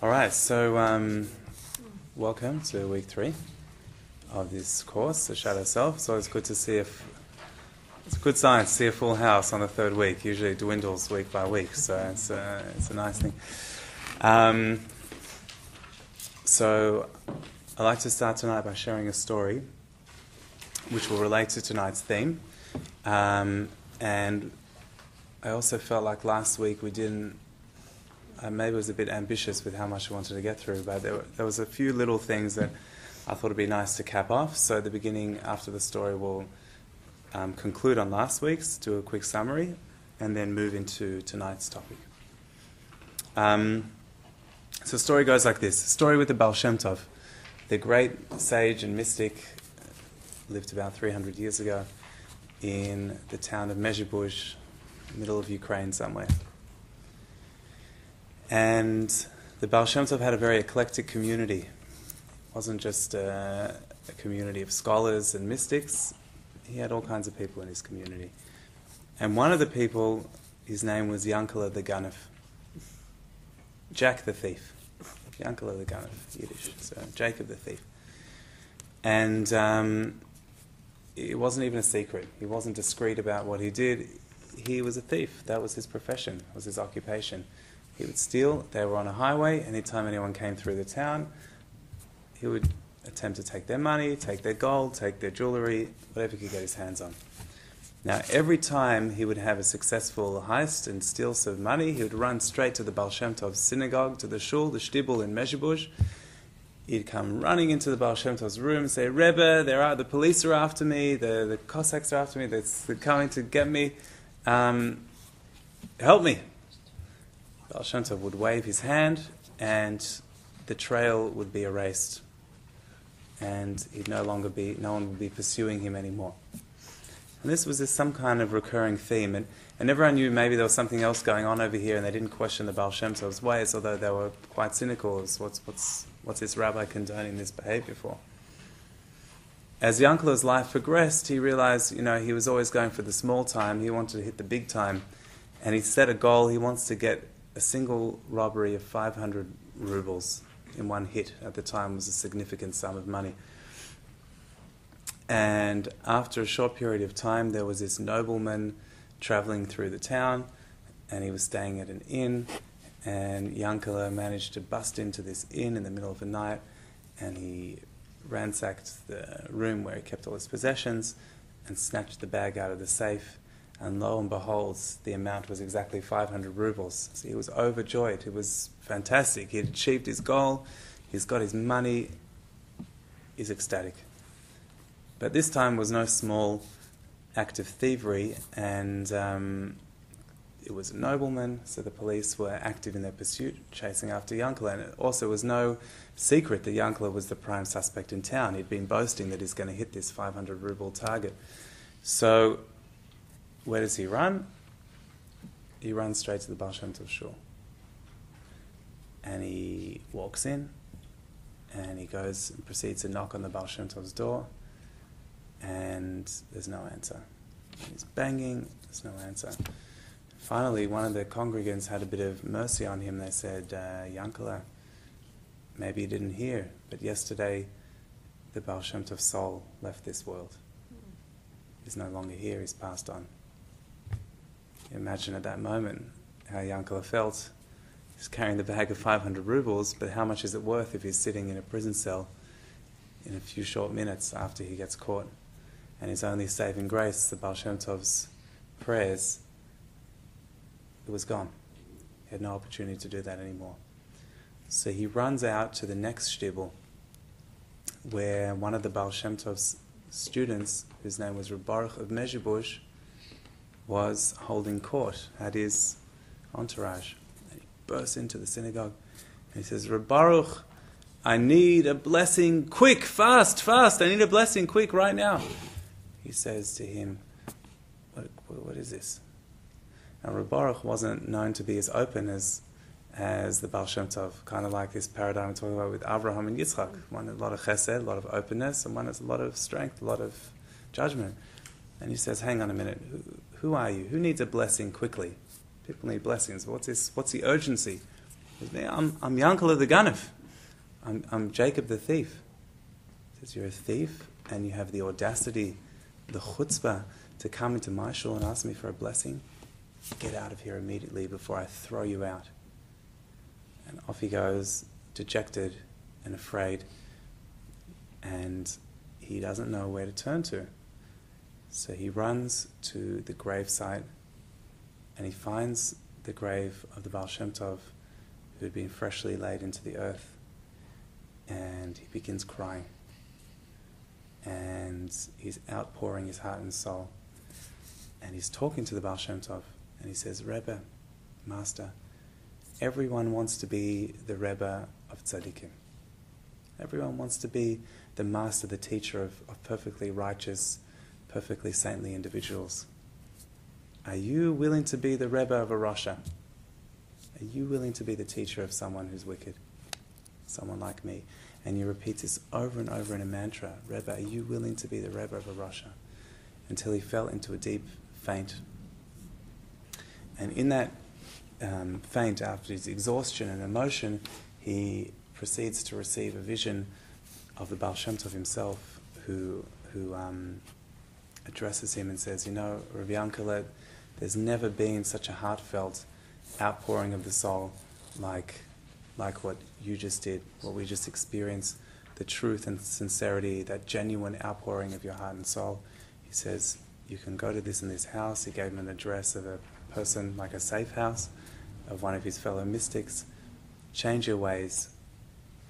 All right, so welcome to week 3 of this course, The Shadow Self. So it's good to see it's a good sign to see a full house on the third week. Usually it dwindles week by week, so it's a nice thing. So I'd like to start tonight by sharing a story which will relate to tonight's theme. And I also felt like last week we didn't, maybe it was a bit ambitious with how much I wanted to get through, but there was a few little things that I thought would be nice to cap off. So at the beginning, after the story, we'll conclude on last week's, do a quick summary, and then move into tonight's topic. So the story goes like this. Story with the Baal Shem Tov. The great sage and mystic lived about 300 years ago in the town of Mezhibuzh, middle of Ukraine somewhere. And the Baal Shem Tov had a very eclectic community. It wasn't just a community of scholars and mystics. He had all kinds of people in his community. And one of the people, his name was Yankala the Ganef. Jack the thief. Yankala the Ganef, Yiddish. So Jacob the thief. And it wasn't even a secret. He wasn't discreet about what he did. He was a thief. That was his profession, was his occupation. He would steal. They were on a highway. Anytime anyone came through the town, he would attempt to take their money, take their gold, take their jewelry, whatever he could get his hands on. Now, every time he would have a successful heist and steal some money, he would run straight to the Baal Shem Tov's synagogue, to the shul, the shtibel in Mezhibuzh. He'd come running into the Baal Shem Tov's room and say, "Rebbe, the police are after me, the Cossacks are after me, they're coming to get me. Help me." Baal Shem Tov would wave his hand and the trail would be erased. And no one would be pursuing him anymore. And this was some kind of recurring theme. And everyone knew maybe there was something else going on over here and they didn't question the Baal Shem Tov's ways, although they were quite cynical as what's this rabbi condoning this behavior for? As Yankala's life progressed, he realized, he was always going for the small time. He wanted to hit the big time. And he set a goal. He wants to get a single robbery of 500 rubles in one hit. At the time was a significant sum of money. And after a short period of time, there was this nobleman traveling through the town, and he was staying at an inn, and Yankala managed to bust into this inn in the middle of the night, and he ransacked the room where he kept all his possessions and snatched the bag out of the safe. And lo and behold, the amount was exactly 500 rubles. So he was overjoyed. It was fantastic. He had achieved his goal. He's got his money. He's ecstatic. But this time was no small act of thievery, and it was a nobleman, so the police were active in their pursuit, chasing after Yankala. And it also was no secret that Yankala was the prime suspect in town. He'd been boasting that he's going to hit this 500 ruble target. So where does he run? He runs straight to the Baal Shem Tov shul. And he walks in, and he goes and proceeds to knock on the Baal Shem Tov's door, and there's no answer. He's banging, there's no answer. Finally, one of the congregants had a bit of mercy on him. They said, Yankala, maybe you didn't hear, but yesterday the Baal Shem Tov's soul left this world. He's no longer here, he's passed on. Imagine at that moment how Yankala felt. He's carrying the bag of 500 rubles, but how much is it worth if he's sitting in a prison cell in a few short minutes after he gets caught? And his only saving grace, the Baal Shem Tov's prayers, it was gone. He had no opportunity to do that anymore. So he runs out to the next shtibel, where one of the Baal Shem Tov's students, whose name was Reb Baruch of Mezhibuzh, was holding court, had his entourage. And he bursts into the synagogue and he says, "Reb Baruch, I need a blessing quick, fast, I need a blessing quick right now." He says to him, what is this? Now Reb Baruch wasn't known to be as open as the Baal Shem Tov, kind of like this paradigm we're talking about with Abraham and Yitzchak. One has a lot of chesed, a lot of openness, and one has a lot of strength, a lot of judgment. And he says, "Hang on a minute, who are you? Who needs a blessing quickly? People need blessings. What's the urgency?" He says, I'm Yankala the Ganef. I'm Jacob the thief. He says, you're a thief and you have the audacity, the chutzpah, to come into my shul and ask me for a blessing? Get out of here immediately before I throw you out. And off he goes, dejected and afraid, and he doesn't know where to turn to. So he runs to the gravesite and he finds the grave of the Baal Shem Tov, who had been freshly laid into the earth, and he begins crying. And he's outpouring his heart and soul. And he's talking to the Baal Shem Tov, and he says, Rebbe, Master, everyone wants to be the Rebbe of Tzaddikim. Everyone wants to be the master, the teacher of perfectly righteous, perfectly saintly individuals. Are you willing to be the Rebbe of a Rasha? Are you willing to be the teacher of someone who's wicked? Someone like me. And you repeat this over and over in a mantra. Rebbe, are you willing to be the Rebbe of a Rasha? Until he fell into a deep faint. And in that faint, after his exhaustion and emotion, he proceeds to receive a vision of the Baal Shem Tov himself, who addresses him and says, you know, Rabbi Yankele, there's never been such a heartfelt outpouring of the soul like what you just did, what we just experienced, the truth and sincerity, that genuine outpouring of your heart and soul. He says, you can go to this and this house. He gave him an address of a person, like a safe house, of one of his fellow mystics. Change your ways,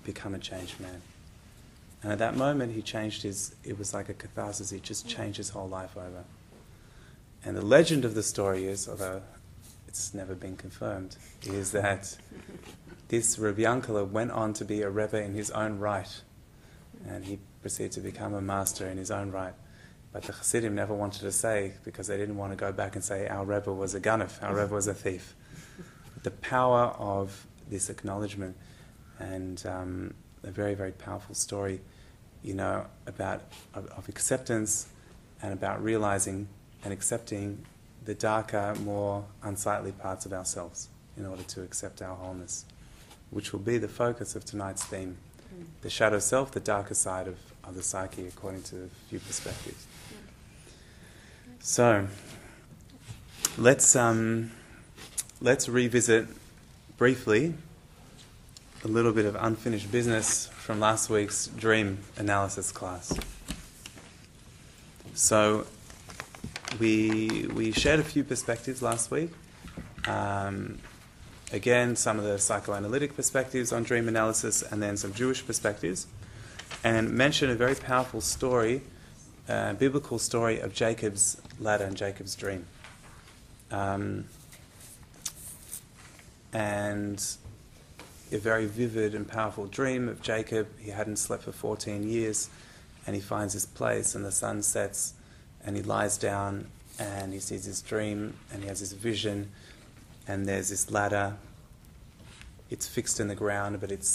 become a changed man. And at that moment, he changed it was like a catharsis, he just changed his whole life over. And the legend of the story is, although it's never been confirmed, is that this Rabbi Yankele went on to be a Rebbe in his own right. And he proceeded to become a master in his own right. But the Chassidim never wanted to say, because they didn't want to go back and say, our Rebbe was a ganef, our Rebbe was a thief. The power of this acknowledgement, and a very, very powerful story, you know, of acceptance, and about realizing and accepting the darker, more unsightly parts of ourselves in order to accept our wholeness, which will be the focus of tonight's theme. The shadow self, the darker side of the psyche, according to a few perspectives. So, let's revisit briefly a little bit of unfinished business from last week's dream analysis class. So, we shared a few perspectives last week. Again, some of the psychoanalytic perspectives on dream analysis, and then some Jewish perspectives, and mentioned a very powerful story, biblical story of Jacob's ladder and Jacob's dream. And a very vivid and powerful dream of Jacob. He hadn't slept for 14 years, and he finds his place, and the sun sets, and he lies down, and he sees his dream, and he has this vision, and there's this ladder. It's fixed in the ground, but it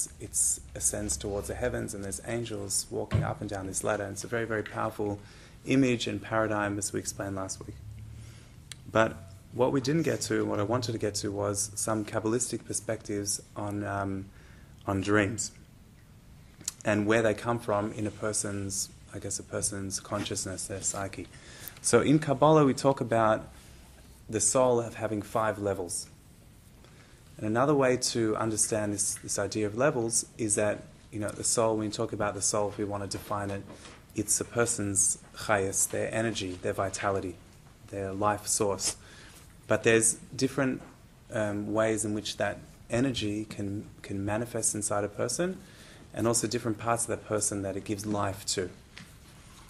ascends towards the heavens, and there's angels walking up and down this ladder. And it's a very, very powerful image and paradigm, as we explained last week. But what we didn't get to, what I wanted to get to, was some Kabbalistic perspectives on dreams and where they come from in a person's consciousness, their psyche. So in Kabbalah, we talk about the soul of having 5 levels. And another way to understand this idea of levels is that, you know, the soul, when you talk about the soul, if we want to define it, it's a person's chayas, their energy, their vitality, their life source. But there's different ways in which that energy can manifest inside a person, and also different parts of that person that it gives life to.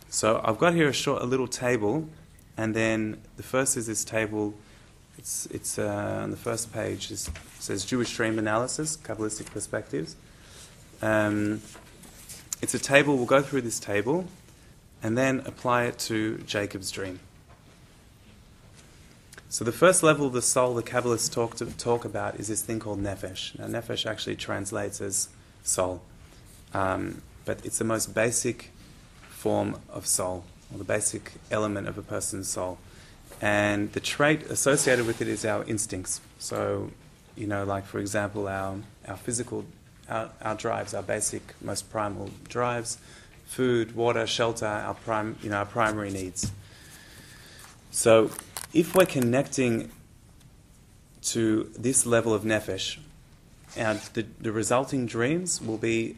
So I've got here a little table, and then the first is this table. It's on the first page. It says Jewish Dream Analysis, Kabbalistic Perspectives. It's a table. We'll go through this table and then apply it to Jacob's dream. So the first level of the soul the Kabbalists talk about is this thing called nefesh. Now nefesh actually translates as soul. But it's the most basic form of soul, or the basic element of a person's soul. And the trait associated with it is our instincts. So like for example, our physical, our drives, our basic, most primal drives, food, water, shelter, our primary needs. So, if we're connecting to this level of nefesh, and the resulting dreams will be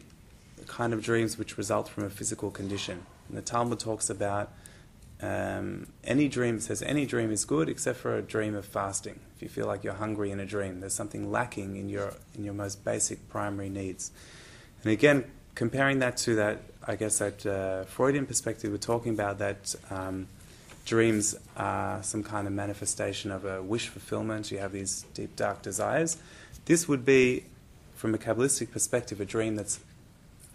the kind of dreams which result from a physical condition. And the Talmud talks about any dream. It says any dream is good except for a dream of fasting. If you feel like you're hungry in a dream, there's something lacking in your most basic primary needs. And again, comparing that to that, I guess that Freudian perspective, we're talking about that dreams are some kind of manifestation of a wish fulfillment. You have these deep, dark desires. This would be, from a Kabbalistic perspective, a dream that's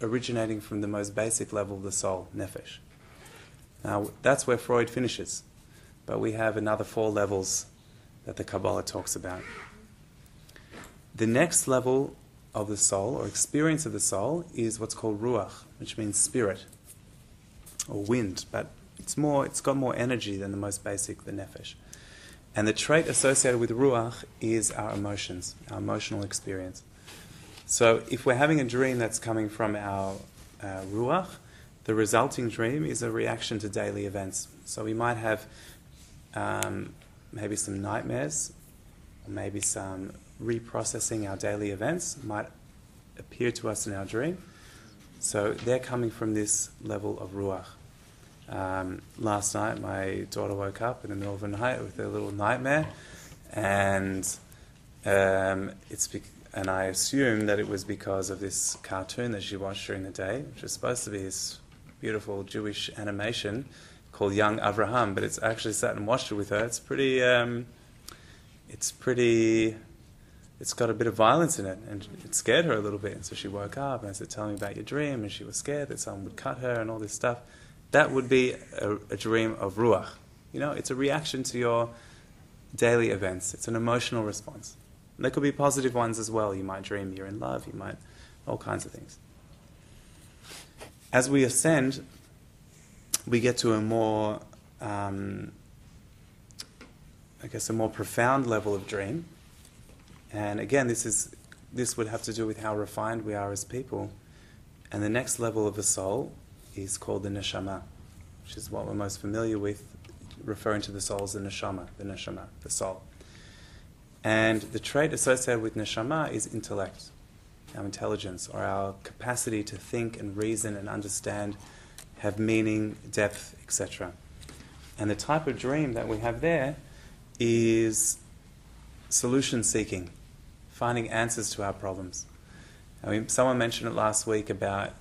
originating from the most basic level of the soul, nefesh. Now, that's where Freud finishes. But we have another 4 levels that the Kabbalah talks about. The next level of the soul, or experience of the soul, is what's called ruach, which means spirit, or wind, but it's got more energy than the most basic, the nefesh. And the trait associated with ruach is our emotions, our emotional experience. So if we're having a dream that's coming from our ruach, the resulting dream is a reaction to daily events. So we might have maybe some nightmares, or maybe some reprocessing our daily events might appear to us in our dream. So they're coming from this level of ruach. Last night, my daughter woke up in the middle of the night with a little nightmare, and and I assumed that it was because of this cartoon that she watched during the day, which was supposed to be this beautiful Jewish animation called Young Avraham, but it's actually sat and watched it with her. It's got a bit of violence in it, and it scared her a little bit. And so she woke up, and I said, "Tell me about your dream," and she was scared that someone would cut her and all this stuff. That would be a dream of ruach. It's a reaction to your daily events. It's an emotional response. And there could be positive ones as well. You might dream you're in love. You might, all kinds of things. As we ascend, we get to a more, a more profound level of dream. And again, this would have to do with how refined we are as people. And the next level of the soul is called the neshama, which is what we're most familiar with, referring to the soul as the neshama, the soul. And the trait associated with neshama is intellect, our intelligence, or our capacity to think and reason and understand, have meaning, depth, etc. And the type of dream that we have there is solution seeking, finding answers to our problems. Someone mentioned it last week about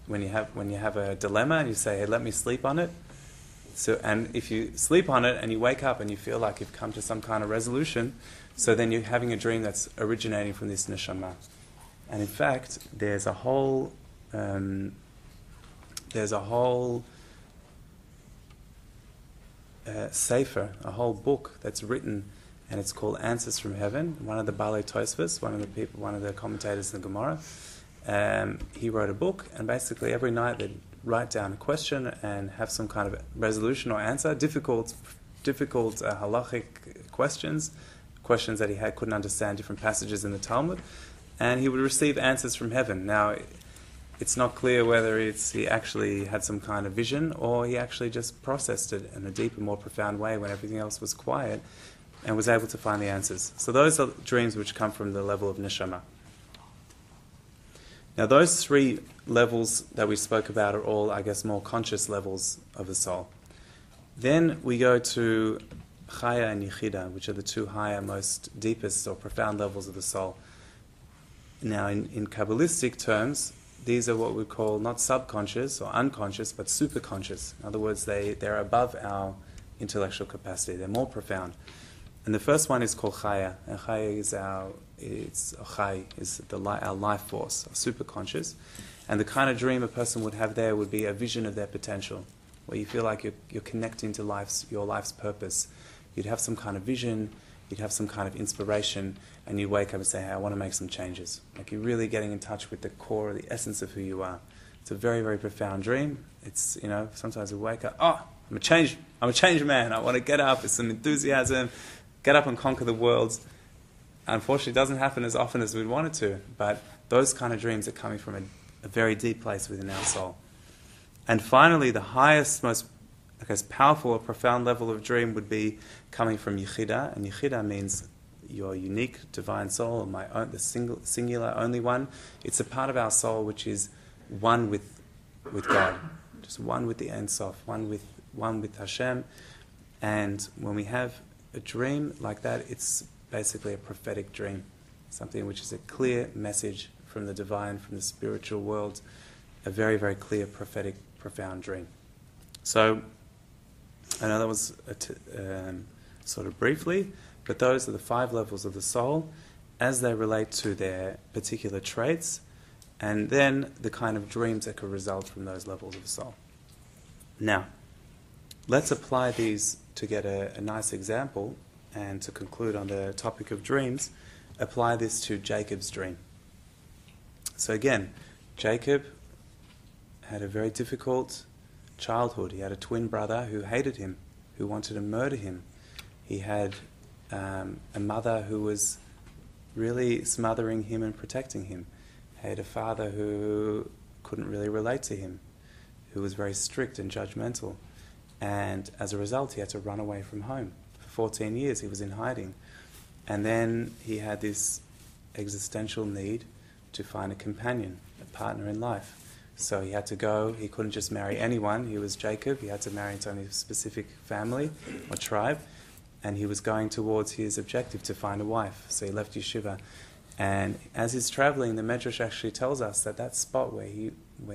when you have a dilemma and you say, "Hey, let me sleep on it." So, and if you sleep on it and you wake up and you feel like you've come to some kind of resolution, so then you're having a dream that's originating from this neshama. And in fact, there's a whole sefer, a whole book that's written, and it's called Answers from Heaven. One of the Balei Tosfos, one of the commentators in the Gemara, he wrote a book, and basically every night they'd write down a question and have some kind of resolution or answer, difficult halachic questions that he couldn't understand, different passages in the Talmud, and he would receive answers from heaven. Now, it's not clear whether he actually had some kind of vision or he actually just processed it in a deeper, more profound way when everything else was quiet and was able to find the answers. So those are dreams which come from the level of neshama. Now, those 3 levels that we spoke about are all, I guess, more conscious levels of the soul. Then we go to chaya and yichida, which are the 2 higher, most deepest or profound levels of the soul. Now, in Kabbalistic terms, these are what we call not subconscious or unconscious, but superconscious. In other words, they're above our intellectual capacity. They're more profound. And the first one is called chaya. And chaya is our life force, our superconscious. And the kind of dream a person would have there would be a vision of their potential, where you feel like you're connecting to your life's purpose. You'd have some kind of vision, you'd have some kind of inspiration, and you'd wake up and say, "Hey, I want to make some changes." Like you're really getting in touch with the core, or the essence of who you are. It's a very, very profound dream. It's, sometimes we wake up, I'm a changed man. I want to get up with some enthusiasm, get up and conquer the world. unfortunately doesn't happen as often as we'd want it to, but those kind of dreams are coming from a very deep place within our soul. And finally, the highest, most, I guess, powerful or profound level of dream would be coming from Yechida, and Yechida means your unique divine soul, or my own, the singular only one. It's a part of our soul which is one with God, just one with the Ein Sof, one with Hashem. And when we have a dream like that, it's basically a prophetic dream, something which is a clear message from the divine, from the spiritual world, a very, very clear, prophetic, profound dream. So, I know that was sort of briefly, but those are the 5 levels of the soul as they relate to their particular traits, and then the kind of dreams that could result from those levels of the soul. Now, let's apply these to get a nice example, and to conclude on the topic of dreams, apply this to Jacob's dream. So again, Jacob had a very difficult childhood. He had a twin brother who hated him, who wanted to murder him. He had a mother who was really smothering him and protecting him. He had a father who couldn't really relate to him, who was very strict and judgmental. And as a result, he had to run away from home. For 14 years he was in hiding. And then he had this existential need to find a companion, a partner in life. So he had to go, he couldn't just marry anyone. He was Jacob, he had to marry into only a specific family or tribe. And he was going towards his objective to find a wife. So he left yeshiva. And as he's traveling, the Medrash actually tells us that spot where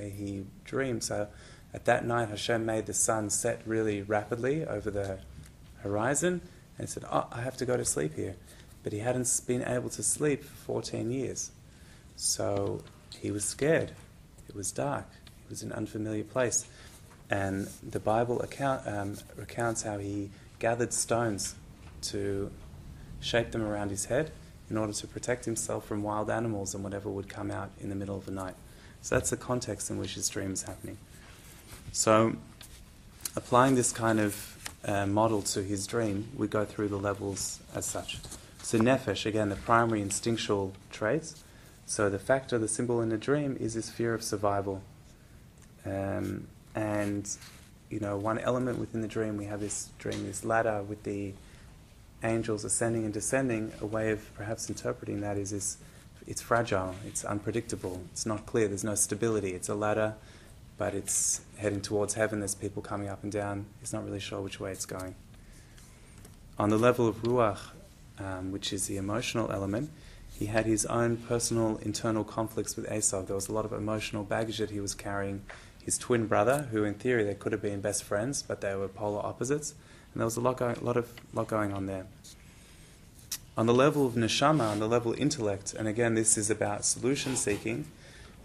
he dreamed, so at that night Hashem made the sun set really rapidly over the horizon, and he said, I have to go to sleep here. But he hadn't been able to sleep for 14 years. So he was scared. It was dark. It was an unfamiliar place. And the Bible recounts how he gathered stones to shape them around his head in order to protect himself from wild animals and whatever would come out in the middle of the night. So that's the context in which his dream is happening. So, applying this kind of model to his dream, we go through the levels as such. So nefesh, again, the primary instinctual traits. So the factor, the symbol in the dream is this fear of survival. And, one element within the dream, we have this ladder with the angels ascending and descending. A way of perhaps interpreting that is this: it's fragile, it's unpredictable, it's not clear, there's no stability. It's a ladder, but it's heading towards heaven. There's people coming up and down. He's not really sure which way it's going. On the level of ruach, which is the emotional element, he had his own personal internal conflicts with Esau. There was a lot of emotional baggage that he was carrying. His twin brother, who in theory they could have been best friends, but they were polar opposites, and there was a lot going on there. On the level of neshama, on the level of intellect, and again this is about solution seeking,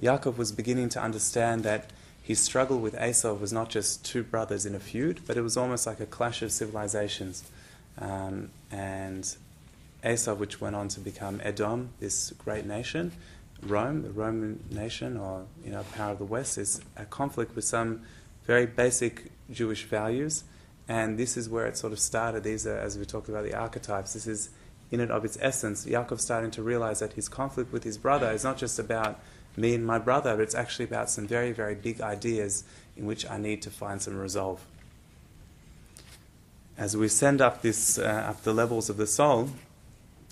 Yaakov was beginning to understand that his struggle with Esau was not just two brothers in a feud, but it was almost like a clash of civilizations. And Esau, which went on to become Edom, this great nation, Rome, the Roman nation, or power of the West, is a conflict with some very basic Jewish values. And this is where it sort of started. These are, as we talked about, the archetypes. This is, in it of its essence, Yaakov starting to realize that his conflict with his brother is not just about me and my brother, but it's actually about some very, very big ideas in which I need to find some resolve. As we send up the levels of the soul,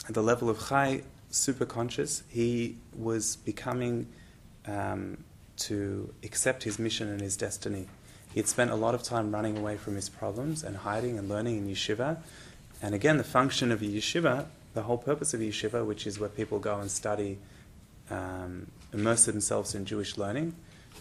at the level of Chai, superconscious, he was becoming to accept his mission and his destiny. He had spent a lot of time running away from his problems and hiding and learning in yeshiva. And again, the function of a yeshiva, the whole purpose of a yeshiva, which is where people go and study, immerse themselves in Jewish learning,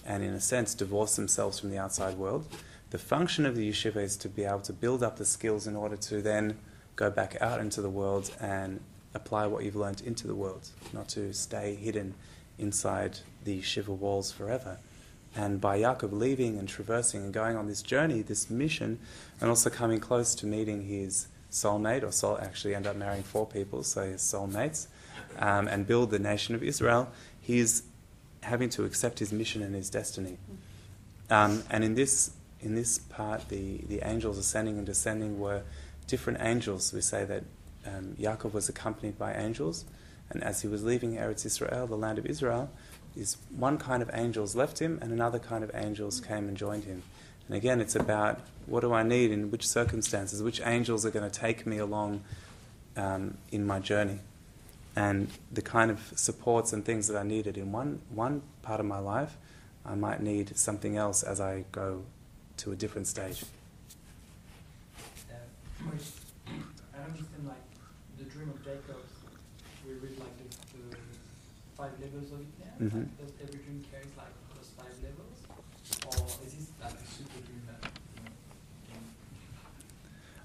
and in a sense divorce themselves from the outside world. The function of the yeshiva is to be able to build up the skills in order to then go back out into the world and apply what you've learned into the world, not to stay hidden inside the yeshiva walls forever. And by Yaakov leaving and traversing and going on this journey, this mission, and also coming close to meeting his soulmate, or soul actually end up marrying 4 people, so his soulmates, and build the nation of Israel, he's having to accept his mission and his destiny. And in this part, the angels ascending and descending were different angels. We say that Yaakov was accompanied by angels, and as he was leaving Eretz Israel, the land of Israel, this one kind of angels left him, and another kind of angels came and joined him. And again, it's about what do I need in which circumstances, which angels are going to take me along in my journey, and the kind of supports and things that I needed in one part of my life, I might need something else as I go to a different stage. I understand, like the dream of Jacob, we read like the 5 levels of it there. Mm-hmm. Like, does every dream carries like those 5 levels, or is this like a super dream that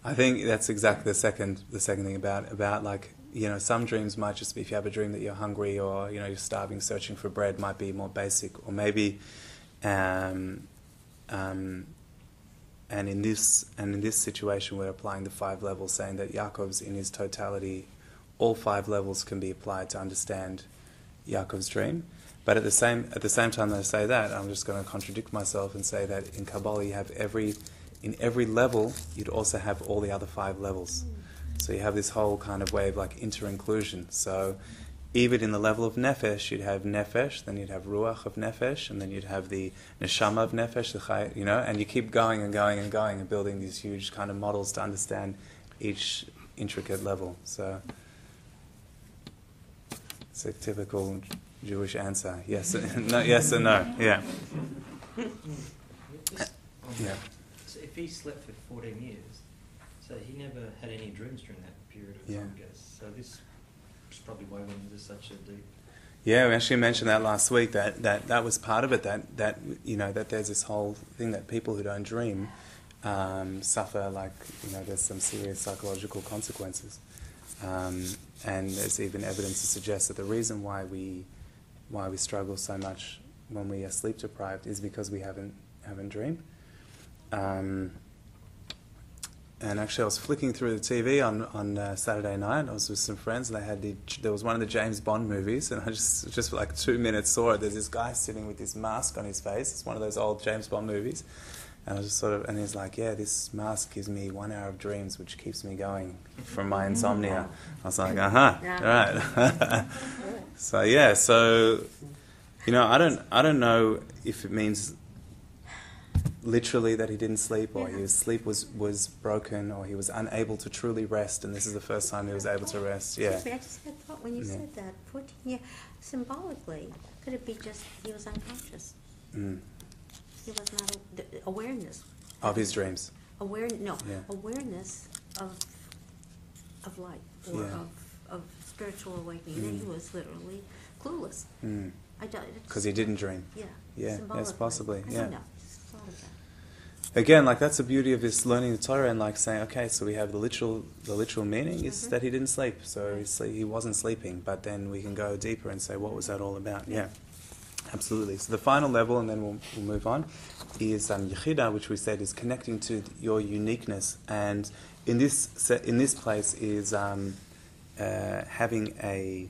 I think that's exactly the second thing about like, some dreams might just be, if you have a dream that you're hungry or you're starving, searching for bread, might be more basic, or maybe and in this situation we're applying the 5 levels, saying that Yaakov's in his totality, all 5 levels can be applied to understand Yaakov's dream. But at the same time that I say that, I'm just going to contradict myself and say that in Kabbalah you have in every level you'd also have all the other 5 levels. So you have this whole kind of way of like inter-inclusion. So even in the level of nefesh, you'd have nefesh, then you'd have ruach of nefesh, and then you'd have the neshama of nefesh, and you keep going and going and going and building these huge kind of models to understand each intricate level. So it's a typical Jewish answer. Yes, no, yes and no. Yeah. Yeah. So if he slept for 14 years, so he never had any dreams during that period of time, I guess. So this is probably why he went into such a deep... Yeah, we actually mentioned that last week, that was part of it, that there's this whole thing that people who don't dream suffer, like, there's some serious psychological consequences. And there's even evidence to suggest that the reason why we struggle so much when we are sleep deprived is because we haven't dreamed. And actually, I was flicking through the TV on Saturday night. I was with some friends, and there was one of the James Bond movies, and I just for like 2 minutes saw it. There's this guy sitting with this mask on his face. It's one of those old James Bond movies, and I was just and he's like, "Yeah, this mask gives me 1 hour of dreams, which keeps me going from my insomnia." I was like, all right. So yeah, I don't know if it means literally that he didn't sleep, or his sleep was broken, or he was unable to truly rest, and this is the first time he was able to rest. Yeah. I just had thought when you said that, 14 years, symbolically, could it be just he was unconscious? He was not awareness Of his dreams. Awareness of light, or of spiritual awakening. And he was literally clueless. Because he didn't dream. Yeah. Yes, possibly. I don't know. Thought of that. Again, like that's the beauty of this learning the Torah, and like saying, okay, so we have the literal meaning is that he didn't sleep, so he wasn't sleeping. But then we can go deeper and say, what was that all about? Yeah, absolutely. So the final level, and then we'll move on, is Yechida, which we said is connecting to your uniqueness, and in this place is having a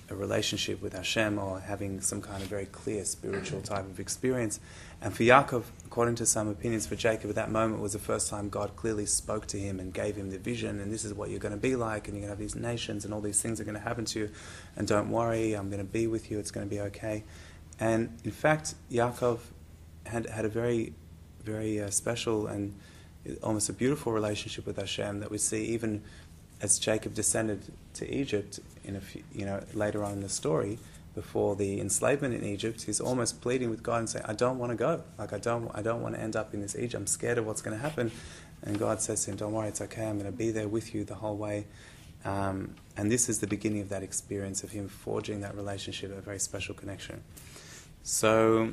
relationship with Hashem, or having some kind of very clear spiritual type of experience. And for Yaakov, according to some opinions, for Jacob, at that moment was the first time God clearly spoke to him and gave him the vision, and this is what you're going to be like, and you're going to have these nations, and all these things are going to happen to you, and don't worry, I'm going to be with you, it's going to be okay. And in fact, Yaakov had a very, very special and almost a beautiful relationship with Hashem that we see even as Jacob descended to Egypt later on in the story. Before the enslavement in Egypt, he's almost pleading with God and saying, I don't want to go. Like, I don't want to end up in this Egypt. I'm scared of what's going to happen. And God says to him, don't worry, it's okay. I'm going to be there with you the whole way. And this is the beginning of that experience of him forging that relationship, a very special connection. So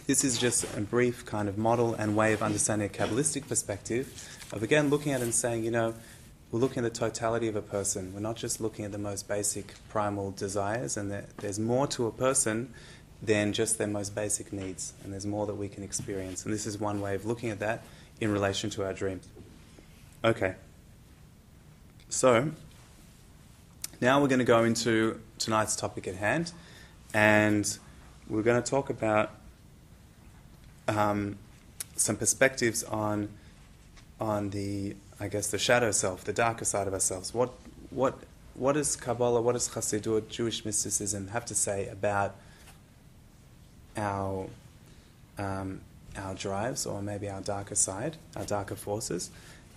this is just a brief kind of model and way of understanding a Kabbalistic perspective of, again, looking at it and saying, we're looking at the totality of a person. We're not just looking at the most basic primal desires, and there's more to a person than just their most basic needs, and there's more that we can experience. And this is one way of looking at that in relation to our dreams. Okay. So, now we're going to go into tonight's topic at hand, and we're going to talk about some perspectives on the I guess, the shadow self, the darker side of ourselves. What does Kabbalah, what does Chassidut, Jewish mysticism have to say about our drives, or maybe our darker side, our darker forces?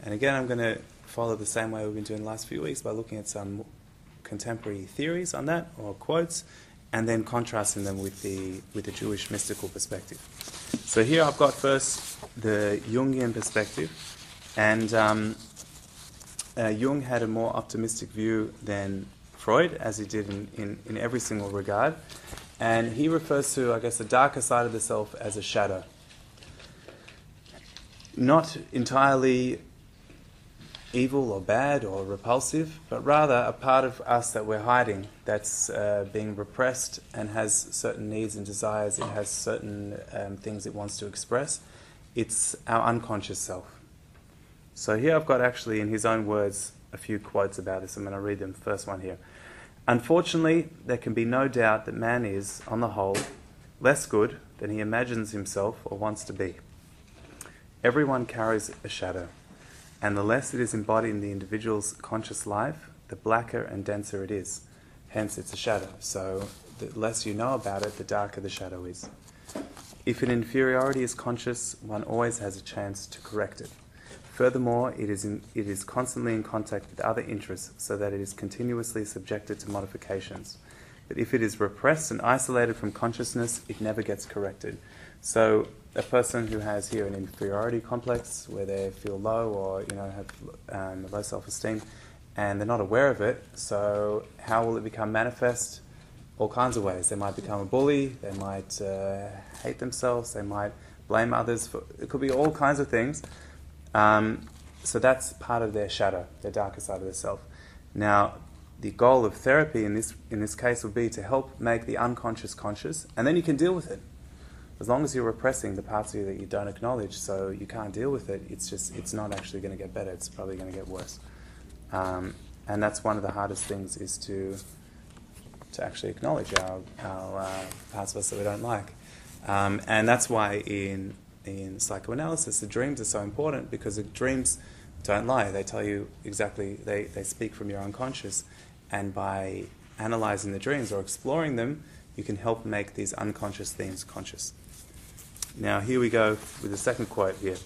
And again, I'm going to follow the same way we've been doing the last few weeks by looking at some contemporary theories on that, or quotes, and then contrasting them with the Jewish mystical perspective. So here I've got first the Jungian perspective, and Jung had a more optimistic view than Freud, as he did in every single regard, and he refers to, I guess, the darker side of the self as a shadow. Not entirely evil or bad or repulsive, but rather a part of us that we're hiding, that's being repressed and has certain needs and desires. It has certain things it wants to express. It's our unconscious self. So here I've got, actually, in his own words, a few quotes about this. I'm going to read them. First one here. Unfortunately, there can be no doubt that man is, on the whole, less good than he imagines himself or wants to be. Everyone carries a shadow, and the less it is embodied in the individual's conscious life, the blacker and denser it is. Hence, it's a shadow. So the less you know about it, the darker the shadow is. If an inferiority is conscious, one always has a chance to correct it. Furthermore, it is constantly in contact with other interests, so that it is continuously subjected to modifications. But if it is repressed and isolated from consciousness, it never gets corrected. So a person who has here an inferiority complex, where they feel low or have low self-esteem, and they're not aware of it, so how will it become manifest? All kinds of ways. They might become a bully, they might hate themselves, they might blame others. It could be all kinds of things. So that's part of their shadow, their darker side of their self. Now, the goal of therapy in this case would be to help make the unconscious conscious, and then you can deal with it. As long as you're repressing the parts of you that you don't acknowledge, so you can't deal with it, it's not actually going to get better, it's probably going to get worse. And that's one of the hardest things, is to actually acknowledge our parts of us that we don't like. And that's why in psychoanalysis the dreams are so important, because the dreams don't lie. They tell you exactly, they speak from your unconscious, and by analysing the dreams or exploring them, you can help make these unconscious things conscious. Now here we go with the second quote here.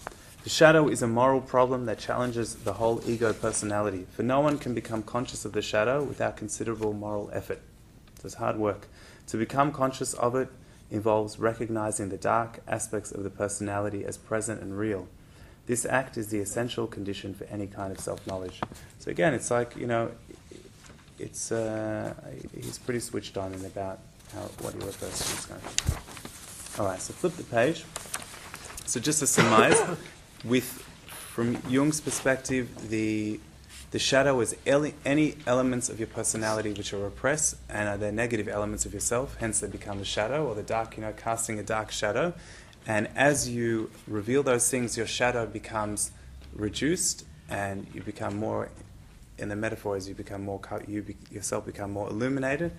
The shadow is a moral problem that challenges the whole ego personality, for no one can become conscious of the shadow without considerable moral effort. So it's hard work. To become conscious of it involves recognizing the dark aspects of the personality as present and real. This act is the essential condition for any kind of self-knowledge. So again, it's like, it's he's pretty switched on in about what he refers to this guy. All right, so flip the page. So just to surmise, from Jung's perspective, the shadow is any elements of your personality which are repressed and are the negative elements of yourself. Hence, they become the shadow, or the dark. Casting a dark shadow. And as you reveal those things, your shadow becomes reduced, and you become more. In the metaphor, as you become more, yourself become more illuminated,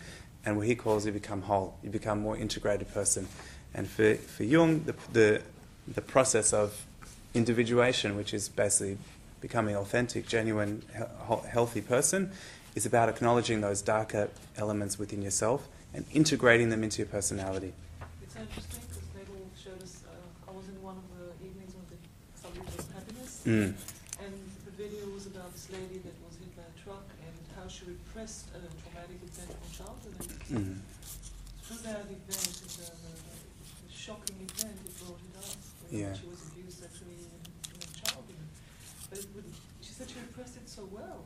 and what he calls, you become whole. You become a more integrated person. And for Jung, the process of individuation, which is basically becoming an authentic, genuine, healthy person, is about acknowledging those darker elements within yourself and integrating them into your personality. It's interesting because Nagel showed us, I was in one of the evenings when the subject was happiness, and the video was about this lady that was hit by a truck and how she repressed a traumatic event from childhood. And through that event, the shocking event, it brought it up. She was abused sexually in childhood. But she said she repressed it so well,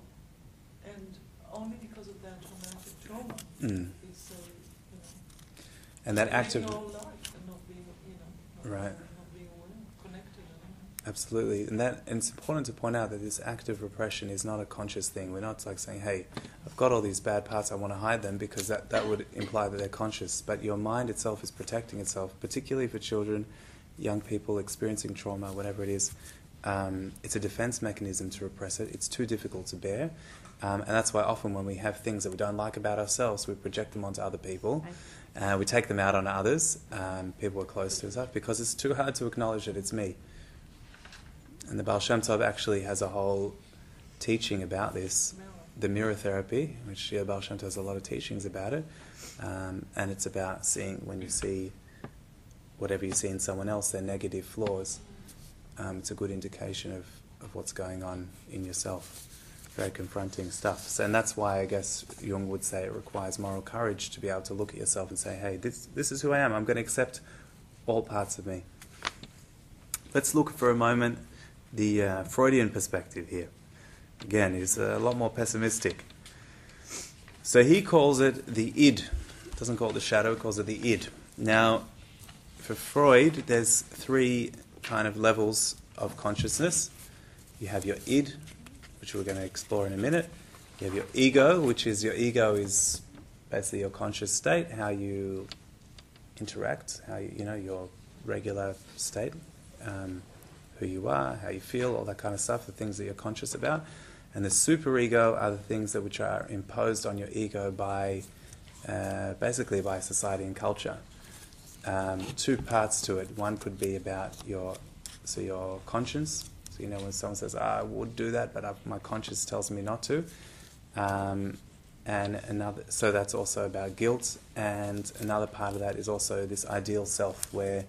and only because of that traumatic trauma. It's and that act of life and not being, not being aware, connected. Absolutely, and it's important to point out that this act of repression is not a conscious thing. We're not like saying, "Hey, I've got all these bad parts, I want to hide them," because that would imply that they're conscious. But your mind itself is protecting itself, particularly for children, young people experiencing trauma, whatever it is. It's a defense mechanism to repress it. It's too difficult to bear. And that's why often when we have things that we don't like about ourselves, we project them onto other people. We take them out on others, people who are close to us, because it's too hard to acknowledge that it's me. And the Baal Shem Tov actually has a whole teaching about this, the mirror therapy, which Baal Shem Tov has a lot of teachings about it. And it's about seeing, when you see whatever you see in someone else, their negative flaws, it's a good indication of what's going on in yourself. Very confronting stuff. So, and that's why I guess Jung would say it requires moral courage to be able to look at yourself and say, hey, this is who I am. I'm going to accept all parts of me. Let's look for a moment the Freudian perspective here. Again, he's a lot more pessimistic. So he calls it the id. Doesn't call it the shadow, he calls it the id. Now, for Freud, there's three kind of levels of consciousness. You have your id, which we're going to explore in a minute. You have your ego, which is your ego is basically your conscious state, how you interact, how your regular state, who you are, how you feel, all that kind of stuff, the things that you're conscious about. And the superego are the things which are imposed on your ego by, basically by society and culture. Two parts to it. One could be about your conscience. So when someone says, I would do that, but my conscience tells me not to. And another, so that's also about guilt. And another part of that is also this ideal self, where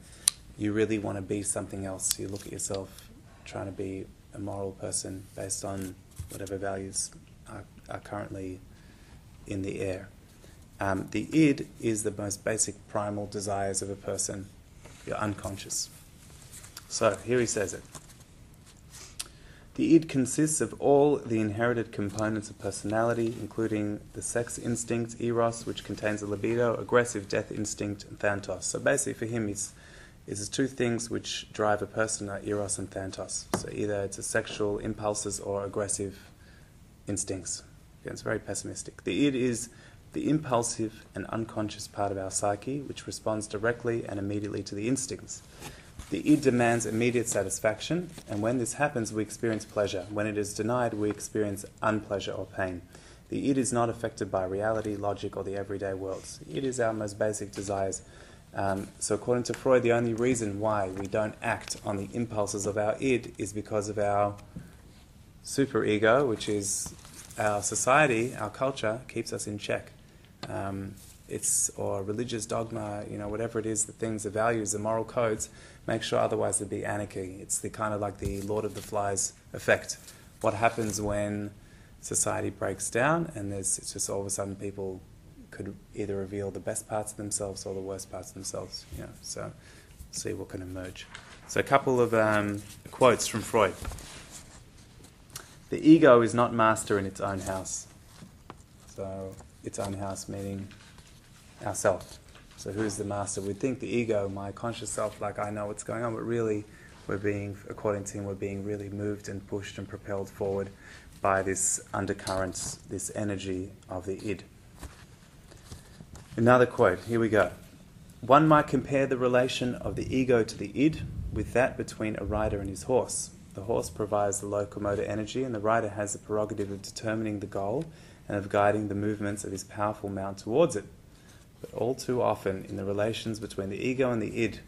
you really want to be something else. You look at yourself trying to be a moral person based on whatever values are currently in the air. The id is the most basic primal desires of a person, your unconscious. So here he says it. The id consists of all the inherited components of personality, including the sex instinct, eros, which contains a libido, aggressive death instinct, and thanatos. So basically for him, it's two things which drive a person are eros and thanatos. So either it's a sexual impulses or aggressive instincts. Again, it's very pessimistic. The id is the impulsive and unconscious part of our psyche, which responds directly and immediately to the instincts. The id demands immediate satisfaction, and when this happens, we experience pleasure. When it is denied, we experience unpleasure or pain. The id is not affected by reality, logic, or the everyday worlds. The id is our most basic desires. So according to Freud, the only reason why we don't act on the impulses of our id is because of our superego, which is our society, our culture, keeps us in check. Or religious dogma, whatever it is, the things, the values, the moral codes, make sure otherwise there'd be anarchy. It's the kind of like the Lord of the Flies effect. What happens when society breaks down and it's just all of a sudden people could either reveal the best parts of themselves or the worst parts of themselves. So see what can emerge. So a couple of quotes from Freud. The ego is not master in its own house. So its own house meaning ourself. So who's the master? We'd think the ego, my conscious self, like I know what's going on, but really according to him, we're being really moved and pushed and propelled forward by this undercurrent, this energy of the id. Another quote, here we go. One might compare the relation of the ego to the id with that between a rider and his horse. The horse provides the locomotor energy, and the rider has the prerogative of determining the goal and of guiding the movements of his powerful mount towards it. But all too often, in the relations between the ego and the id,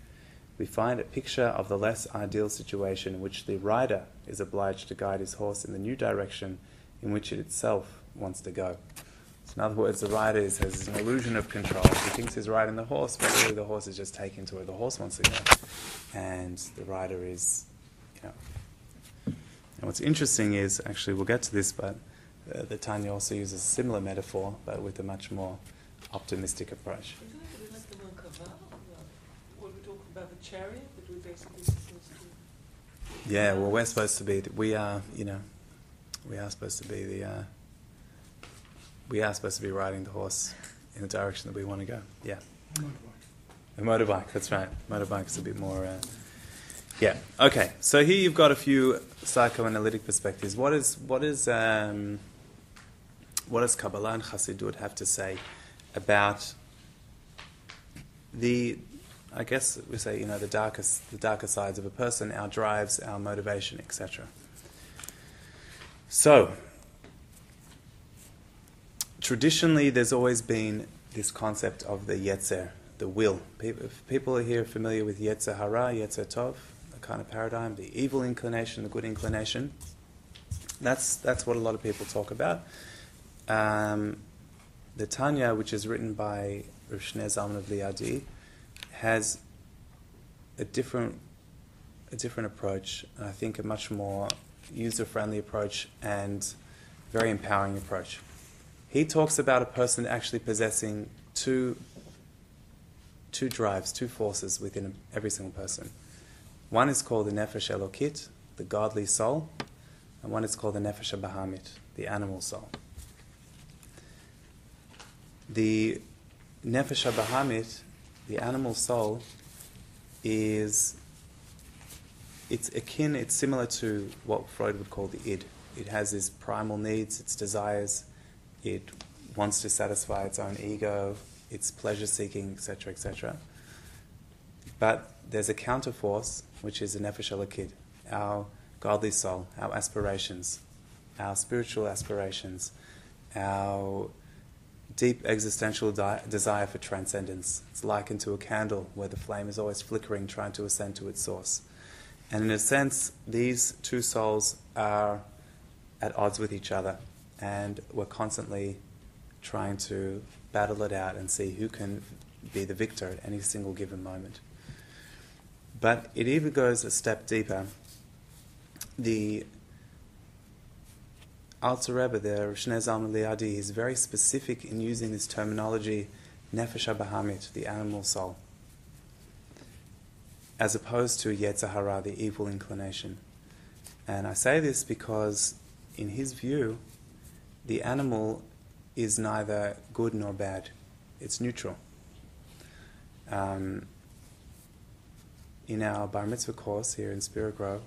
we find a picture of the less ideal situation in which the rider is obliged to guide his horse in the new direction in which it itself wants to go. So in other words, the rider has an illusion of control. He thinks he's riding the horse, but really the horse is just taken to where the horse wants to go. And the rider is, And what's interesting is, actually we'll get to this, but the Tanya also uses a similar metaphor, but with a much more optimistic approach. Isn't it like the Merkava, when we talk about the chariot, that we're basically supposed to... Yeah, well, we're supposed to be, we are supposed to be riding the horse in the direction that we want to go. Yeah. A motorbike, that's right. Motorbike is a bit more... Yeah. Okay. So here you've got a few psychoanalytic perspectives. What does Kabbalah and Chassidut have to say about the darker sides of a person, our drives, our motivation, etc. So traditionally, there's always been this concept of the Yetzer, the will. If people are here familiar with Yetzer Hara, Yetzer Tov, kind of paradigm, the evil inclination, the good inclination. That's what a lot of people talk about. The Tanya, which is written by Rav Shneur Zalman of Liadi, has a different approach, and I think a much more user-friendly approach and very empowering approach. He talks about a person actually possessing two drives, two forces within every single person. One is called the Nefesh Elokit, the godly soul, and one is called the Nefesh Bahamit, the animal soul. The Nefesh Bahamit, the animal soul, it's similar to what Freud would call the id. It has its primal needs, its desires, it wants to satisfy its own ego, its pleasure-seeking, etc., etc. But there's a counterforce, which is the Nefesh Elokit, our godly soul, our aspirations, our spiritual aspirations, our deep existential desire for transcendence. It's likened to a candle where the flame is always flickering, trying to ascend to its source. And in a sense, these two souls are at odds with each other, and we're constantly trying to battle it out and see who can be the victor at any single given moment. But it even goes a step deeper. The Alter Rebbe, the Rav Shneur Zalman Liadi, is very specific in using this terminology, Nefesh Bahamit, the animal soul, as opposed to Yetzer Hara, the evil inclination. And I say this because, in his view, the animal is neither good nor bad. It's neutral. In our Bar Mitzvah course here in Spiritgrow,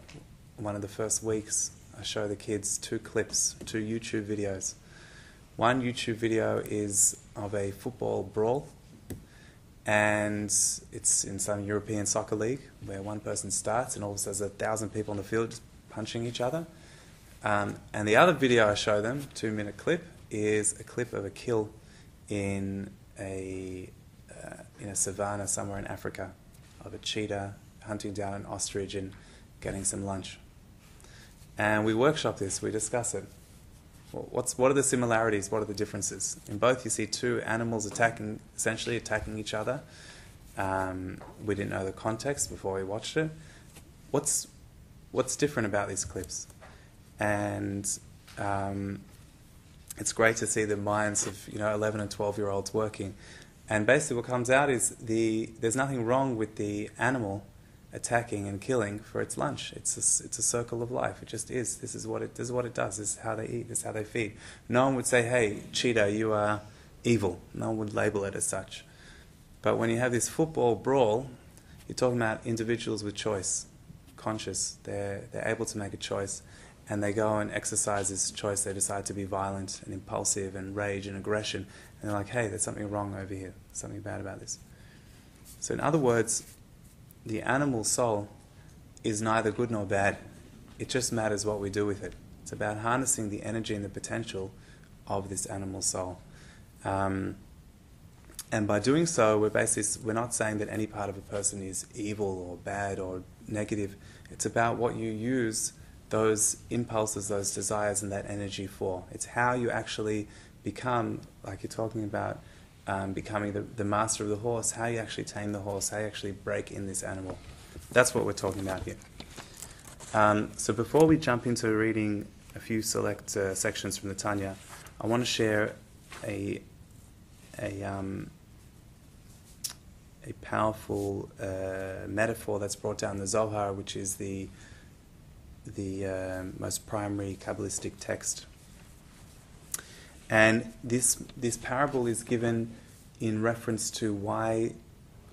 one of the first weeks, I show the kids two YouTube videos. One YouTube video is of a football brawl, and it's in some European soccer league where one person starts and all of a sudden there's 1,000 people on the field just punching each other. And the other video I show them, 2-minute clip, is a clip of a kill in a savannah somewhere in Africa, of a cheetah hunting down an ostrich and getting some lunch. And we workshop this, we discuss it. What are the similarities? What are the differences? In both, you see two animals essentially attacking each other. We didn't know the context before we watched it. What's different about these clips? And it's great to see the minds of 11 and 12-year-olds working. And basically, what comes out is there's nothing wrong with the animal attacking and killing for its lunch. It's a circle of life. It just is. This is what it does. This is how they eat. This is how they feed. No one would say, "Hey, cheetah, you are evil." No one would label it as such. But when you have this football brawl, you're talking about individuals with choice, conscious. They're able to make a choice, and they go and exercise this choice. They decide to be violent and impulsive and rage and aggression. And they're like, "Hey, there's something wrong over here. Something bad about this." So in other words, the animal soul is neither good nor bad. It just matters what we do with it. It's about harnessing the energy and the potential of this animal soul. And by doing so, we're not saying that any part of a person is evil or bad or negative. It's about what you use those impulses, those desires, and that energy for. It's how you actually become, like you're talking about, becoming the master of the horse, how you actually tame the horse, how you actually break in this animal. That's what we're talking about here. So before we jump into reading a few select sections from the Tanya, I want to share a powerful metaphor that's brought down in the Zohar, which is the most primary Kabbalistic text. And this parable is given in reference to why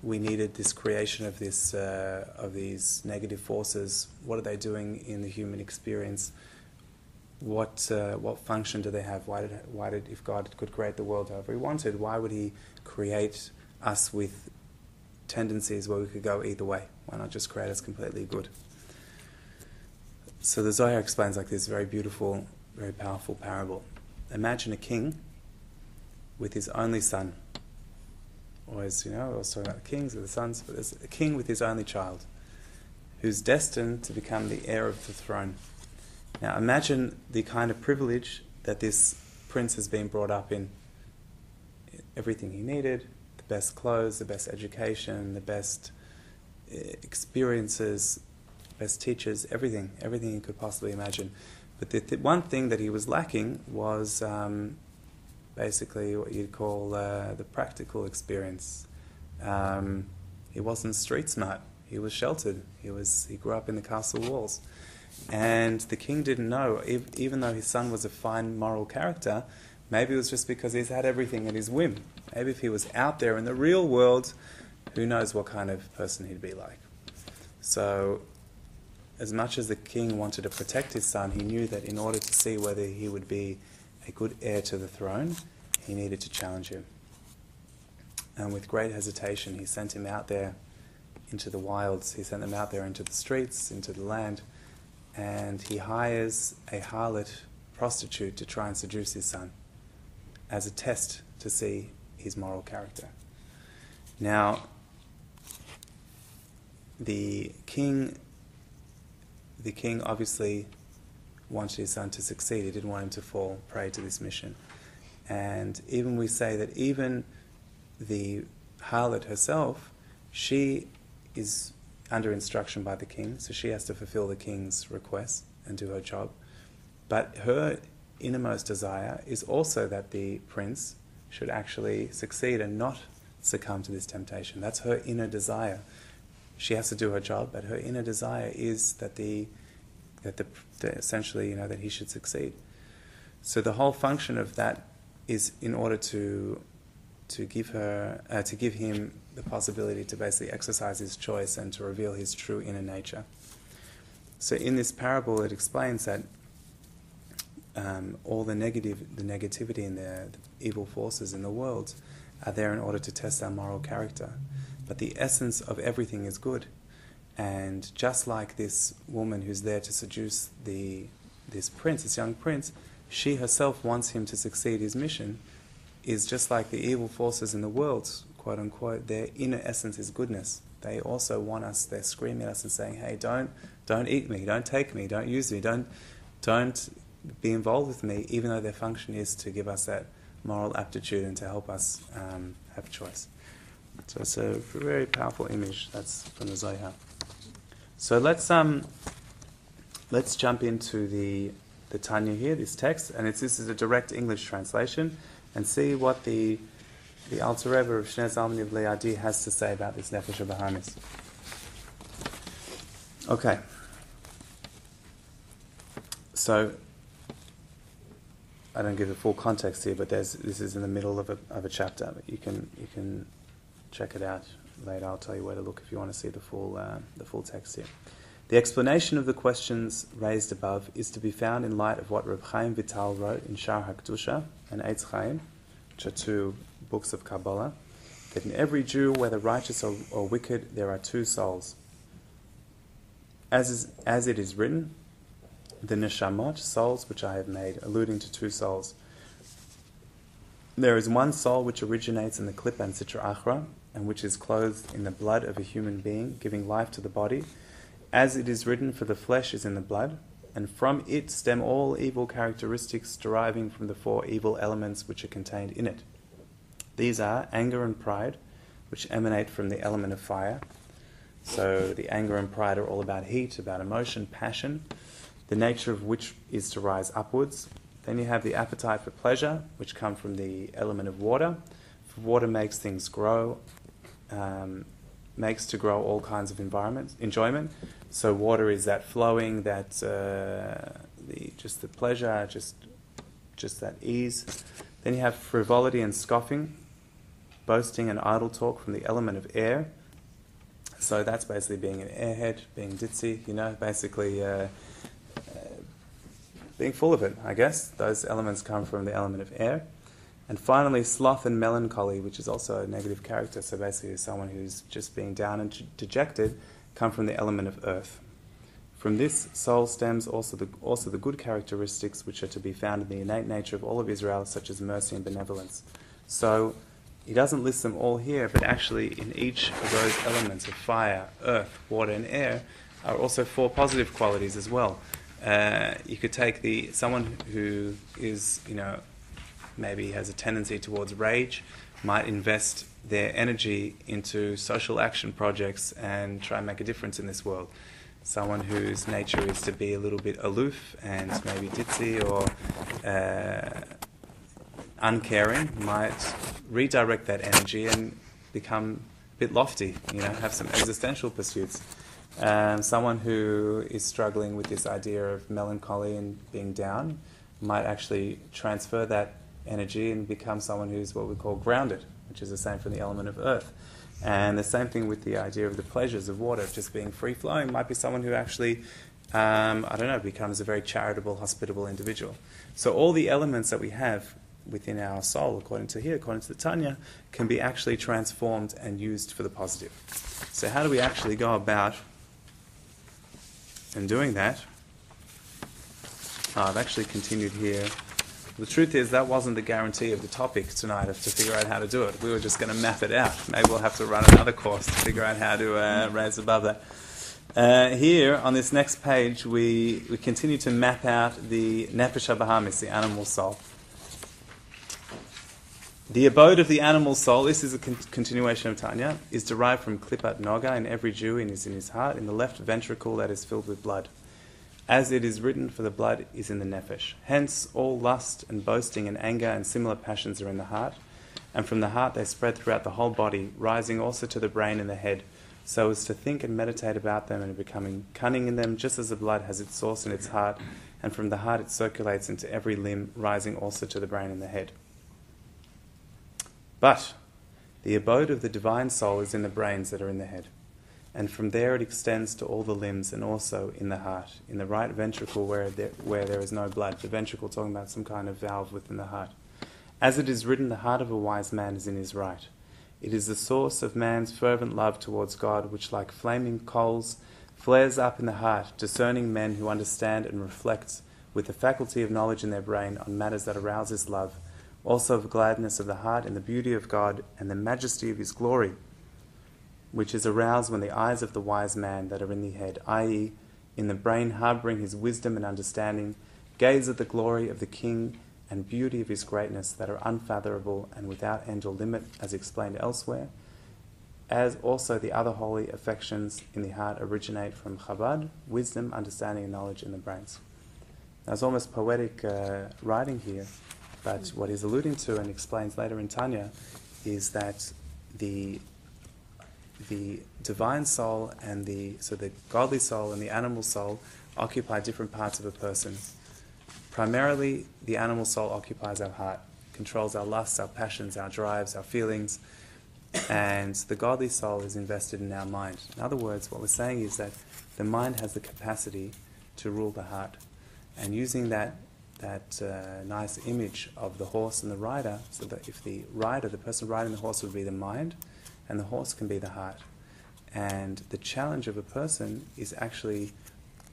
we needed this creation of these negative forces. What are they doing in the human experience? What function do they have? Why did if God could create the world however He wanted, why would He create us with tendencies where we could go either way? Why not just create us completely good? So the Zohar explains like this very beautiful, very powerful parable. Imagine a king with his only son. Always, I was talking about the kings or the sons, but there's a king with his only child. who's destined to become the heir of the throne. Now imagine the kind of privilege that this prince has been brought up in. Everything he needed, the best clothes, the best education, the best experiences, best teachers, everything he could possibly imagine. But the one thing that he was lacking was basically what you'd call the practical experience. He wasn't street smart. He was sheltered. He grew up in the castle walls. And the king didn't know, even though his son was a fine moral character, maybe it was just because he's had everything at his whim. Maybe if he was out there in the real world, who knows what kind of person he'd be like. So, as much as the king wanted to protect his son, he knew that in order to see whether he would be a good heir to the throne, he needed to challenge him. And with great hesitation, he sent him out there into the wilds. He sent them out there into the streets, into the land, and he hires a harlot prostitute to try and seduce his son as a test to see his moral character. Now, the king obviously wanted his son to succeed. He didn't want him to fall prey to this mission. And even we say that even the harlot herself, she is under instruction by the king, so she has to fulfill the king's request and do her job. But her innermost desire is also that the prince should actually succeed and not succumb to this temptation. That's her inner desire. She has to do her job, but her inner desire is that essentially, that he should succeed. So the whole function of that is in order to give him the possibility to basically exercise his choice and to reveal his true inner nature. So in this parable, it explains that all the negativity and the evil forces in the world are there in order to test our moral character. But the essence of everything is good. And just like this woman who's there to seduce this young prince, she herself wants him to succeed his mission, is just like the evil forces in the world, quote unquote, their inner essence is goodness. They also want us, they're screaming at us and saying, hey, don't eat me, don't take me, don't use me, don't be involved with me, even though their function is to give us that moral aptitude and to help us have choice. So it's a very powerful image that's from the Zohar. So let's jump into the Tanya here, this text, and this is a direct English translation, and see what the Alter Rebbe of Shnei Zalmani of Liadi has to say about this Nefesh HaBahamis. Okay. So I don't give the full context here, but this is in the middle of a chapter. But you can check it out later. I'll tell you where to look if you want to see the full text here. The explanation of the questions raised above is to be found in light of what Reb Chaim Vital wrote in Shar HaKdusha and Eitz Chaim, which are two books of Kabbalah, that in every Jew, whether righteous or wicked, there are two souls. As it is written, the neshamot, souls which I have made, alluding to two souls. There is one soul which originates in the Klippa and Sitra Achra, and which is clothed in the blood of a human being, giving life to the body. As it is written, for the flesh is in the blood, and from it stem all evil characteristics deriving from the four evil elements which are contained in it. These are anger and pride, which emanate from the element of fire. So the anger and pride are all about heat, about emotion, passion, the nature of which is to rise upwards. Then you have the appetite for pleasure, which come from the element of water. For water makes things grow, makes to grow all kinds of enjoyment. So water is that flowing, that just the pleasure, just that ease. Then you have frivolity and scoffing, boasting and idle talk from the element of air. So that's basically being an airhead, being ditzy, basically being full of it, I guess. Those elements come from the element of air. And finally, sloth and melancholy, which is also a negative character. So basically someone who's just being down and dejected, come from the element of earth. From this soul stems also the good characteristics which are to be found in the innate nature of all of Israel, such as mercy and benevolence. So he doesn't list them all here, but actually in each of those elements of fire, earth, water and air are also 4 positive qualities as well. You could take someone who is, maybe has a tendency towards rage, might invest their energy into social action projects and try and make a difference in this world. Someone whose nature is to be a little bit aloof and maybe ditzy or uncaring might redirect that energy and become a bit lofty, have some existential pursuits. Someone who is struggling with this idea of melancholy and being down might actually transfer that energy and become someone who's what we call grounded, which is the same for the element of earth. And the same thing with the idea of the pleasures of water, just being free-flowing, might be someone who actually, becomes a very charitable, hospitable individual. So all the elements that we have within our soul, according to the Tanya, can be actually transformed and used for the positive. So how do we actually go about and doing that? I've actually continued here. The truth is that wasn't the guarantee of the topic tonight, to figure out how to do it. We were just going to map it out. Maybe we'll have to run another course to figure out how to raise above that. Here, on this next page, we continue to map out the Nefesh HaBahamis, the animal soul. The abode of the animal soul, this is a continuation of Tanya, is derived from Klippat Noga in every Jew and is in his heart, in the left ventricle that is filled with blood. As it is written, for the blood is in the nefesh. Hence, all lust and boasting and anger and similar passions are in the heart, and from the heart they spread throughout the whole body, rising also to the brain and the head, so as to think and meditate about them and becoming cunning in them, just as the blood has its source in its heart, and from the heart it circulates into every limb, rising also to the brain and the head. But the abode of the divine soul is in the brains that are in the head. And from there it extends to all the limbs and also in the heart, in the right ventricle where there is no blood. The ventricle talking about some kind of valve within the heart. As it is written, the heart of a wise man is in his right. It is the source of man's fervent love towards God, which like flaming coals flares up in the heart, discerning men who understand and reflect with the faculty of knowledge in their brain on matters that arouse his love, also of gladness of the heart and the beauty of God and the majesty of his glory, which is aroused when the eyes of the wise man that are in the head, i.e., in the brain harbouring his wisdom and understanding, gaze at the glory of the King and beauty of his greatness that are unfathomable and without end or limit, as explained elsewhere, as also the other holy affections in the heart originate from Chabad, wisdom, understanding and knowledge in the brains. Now, it's almost poetic writing here, but what he's alluding to and explains later in Tanya is that the divine soul and the godly soul and the animal soul occupy different parts of a person. Primarily, the animal soul occupies our heart, controls our lusts, our passions, our drives, our feelings, and the godly soul is invested in our mind. In other words, what we're saying is that the mind has the capacity to rule the heart. And using that nice image of the horse and the rider, so that if the person riding the horse would be the mind, and the horse can be the heart. And the challenge of a person is actually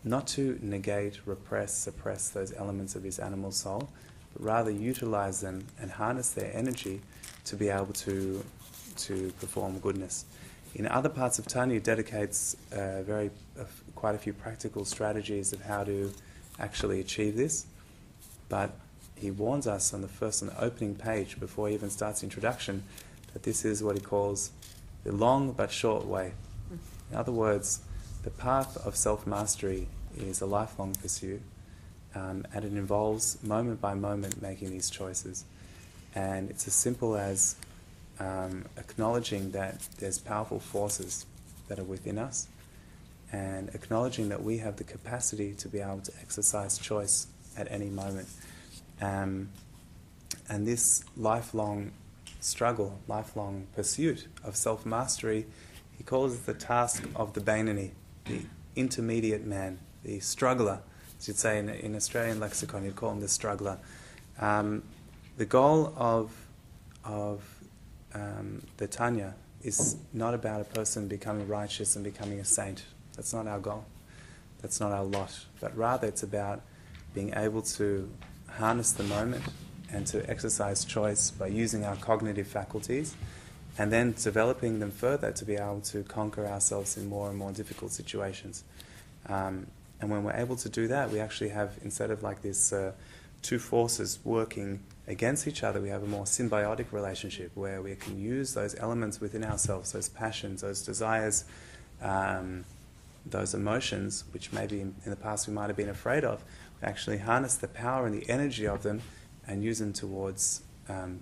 not to negate, repress, suppress those elements of his animal soul, but rather utilize them and harness their energy to be able to perform goodness. In other parts of Tanya, he dedicates quite a few practical strategies of how to actually achieve this, but he warns us on the opening page, before he even starts the introduction, that this is what he calls the long but short way. In other words, the path of self-mastery is a lifelong pursuit, and it involves moment by moment making these choices. And it's as simple as acknowledging that there's powerful forces that are within us, and acknowledging that we have the capacity to be able to exercise choice at any moment. And this lifelong struggle, lifelong pursuit of self-mastery, he calls it the task of the Bainani, the intermediate man, the struggler. As you'd say in Australian lexicon, you'd call him the struggler. The goal of the Tanya is not about a person becoming righteous and becoming a saint. That's not our goal. That's not our lot. But rather it's about being able to harness the moment and to exercise choice by using our cognitive faculties, and then developing them further to be able to conquer ourselves in more and more difficult situations. And when we're able to do that, we actually have, instead of like this two forces working against each other, we have a more symbiotic relationship where we can use those elements within ourselves, those passions, those desires, those emotions, which maybe in the past we might have been afraid of. We actually harness the power and the energy of them and use them towards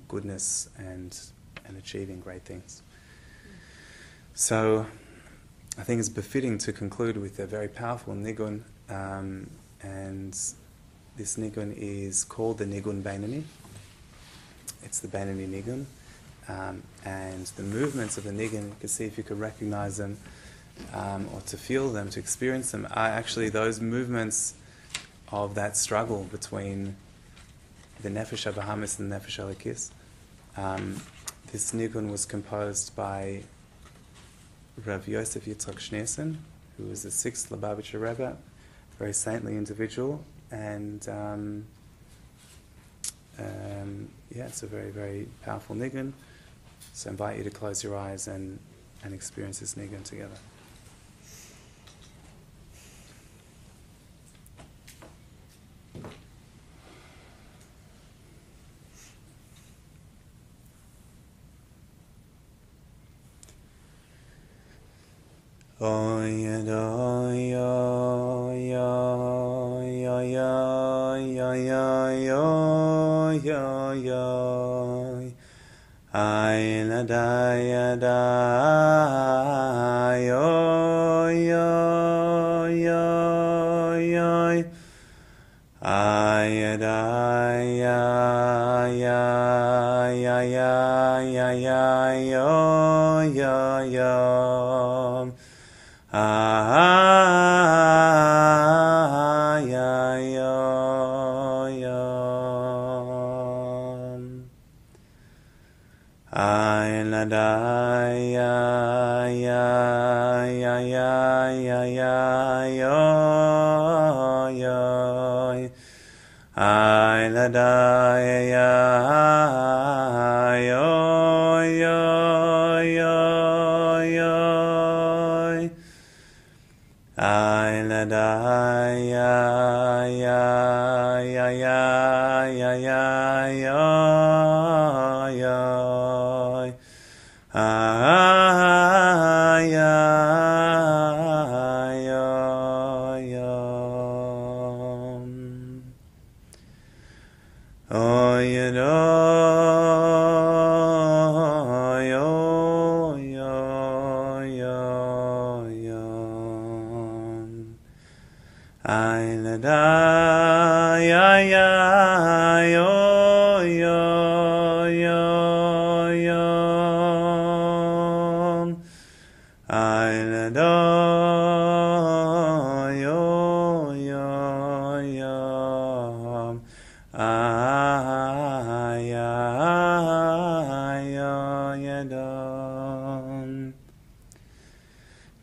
goodness and achieving great things. So I think it's befitting to conclude with a very powerful nigun, and this nigun is called the Nigun Bainani. It's the Bainani nigun, and the movements of the nigun, you can see if you could recognize them, or to feel them, to experience them, are actually those movements of that struggle between the Nefesh HaBahamis and the Nefesh HaLekis. This nigun was composed by Rav Josef Yitzchak Schneerson, who was the 6th Lubavitcher Rebbe, very saintly individual, and it's a very, very powerful nigun. So I invite you to close your eyes and experience this nigun together. Oy oy oy oy oy oy oy oy oy oy ay la da ya da oy oy oy oy ay da ya ya ya ya ya ya oy oy oy ay ay oy ay la da ya ya ya ya ya ya oy oy ay la da ya oy oy oy oy ay la da ya ya ya ya ya ya oy oy ay ay oy ay la da ya ya yo yo yo yo ay la da yo yo yo ay ay yo dum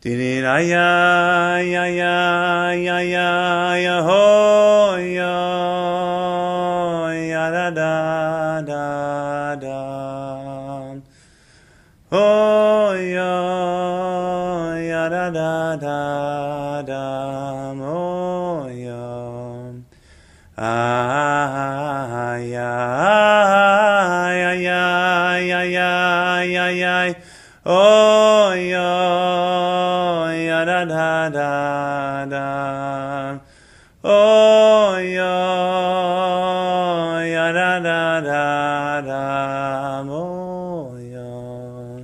did ay ay ay ya ya ya ho ya ya da da da da ho ya ya da da da da ho ya ya ya ya ya ya ya oh ya ya da da da da oh ya da da da da oh ya